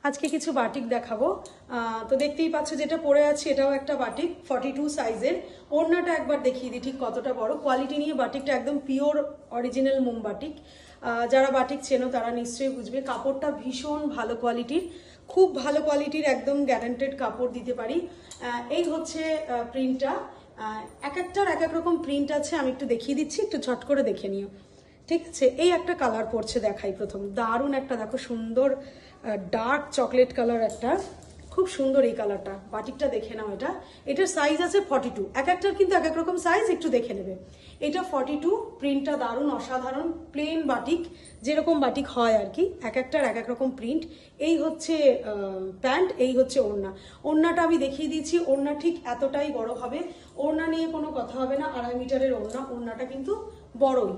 আজকে কিছু বাটিক দেখাবো। তো দেখতেই পাচ্ছ যেটা পরে আছে এটাও একটা বাটিক 42 সাইজের। ওড়নাটা একবার দেখিয়ে দিই ঠিক কতটা বড়। কোয়ালিটি নিয়ে বাটিকটা একদম পিওর অরিজিনাল মোম বাটিক। যারা বাটিক চেনো তারা নিশ্চয়ই বুঝবে। কাপড়টা ভীষণ ভালো কোয়ালিটির, খুব ভালো কোয়ালিটির, একদম গ্যারান্টেড কাপড় দিতে পারি। এই হচ্ছে প্রিন্টটা। এক একটার এক এক রকম প্রিন্ট আছে, আমি একটু দেখিয়ে দিচ্ছি, একটু ঝট করে দেখে নিও। ঠিক আছে, এই একটা কালার পড়ছে, দেখাই প্রথম। দারুণ একটা, দেখো সুন্দর ডার্ক চকলেট কালার, একটা খুব সুন্দর এই কালারটা। বাটিকটা দেখে নাও। এটার সাইজ আছে 42। এক একটার কিন্তু এক এক রকম সাইজ, একটু দেখে নেবে। এটা 42। প্রিন্টটা দারুণ অসাধারণ, প্লেন বাটিক, যেরকম বাটিক হয় আর কি, এক একটার এক এক রকম প্রিন্ট। এই হচ্ছে প্যান্ট, এই হচ্ছে ওড়না। ওড়নাটা আমি দেখিয়ে দিচ্ছি। ওড়না ঠিক এতটাই বড় হবে, ওড়না নিয়ে কোনো কথা হবে না। 2.5 মিটারের ওড়না, ওড়নাটা কিন্তু বড়ই।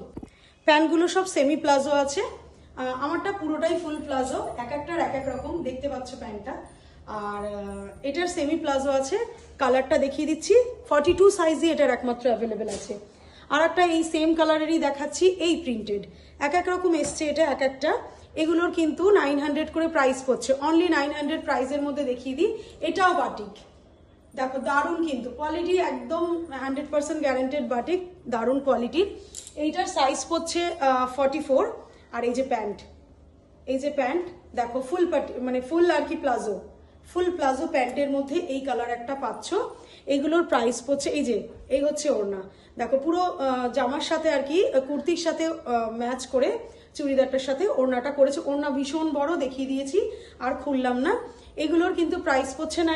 প্যান্টগুলো সব সেমি প্লাজো আছে, আমারটা পুরোটাই ফুল প্লাজো। এক একটার এক এক রকম, দেখতে পাচ্ছ প্যান্টটা। আর এটার সেমি প্লাজো আছে। কালারটা দেখিয়ে দিচ্ছি, 42 সাইজই এটার একমাত্র অ্যাভেলেবেল আছে। আর একটা এই সেম কালারেরই দেখাচ্ছি, এই প্রিন্টেড। এক এক রকম এসছে এটা এক একটা। এগুলোর কিন্তু 900 করে প্রাইস পড়ছে, অনলি 900 প্রাইসের মধ্যে দেখিয়ে দিই। এটাও বাটিক, দেখো দারুণ কিন্তু কোয়ালিটি, একদম 100% গ্যারান্টেড বাটিক, দারুণ কোয়ালিটির। এইটার সাইজ পড়ছে 44। আর এই যে প্যান্ট, এই যে প্যান্ট দেখো, ফুল মানে ফুল আর কি প্লাজো, ফুল প্লাজো প্যান্টের মধ্যে এই কালার একটা পাচ্ছ। এইগুলোর প্রাইস পড়ছে, এই যে এই হচ্ছে ওড়না, দেখো পুরো জামার সাথে আর কি, কুর্তির সাথে ম্যাচ করে চুড়িদারটার সাথে ওড়নাটা করেছে। ওড়না ভীষণ বড়, দেখিয়ে দিয়েছি আর খুললাম না। এগুলোর কিন্তু প্রাইস পড়ছে না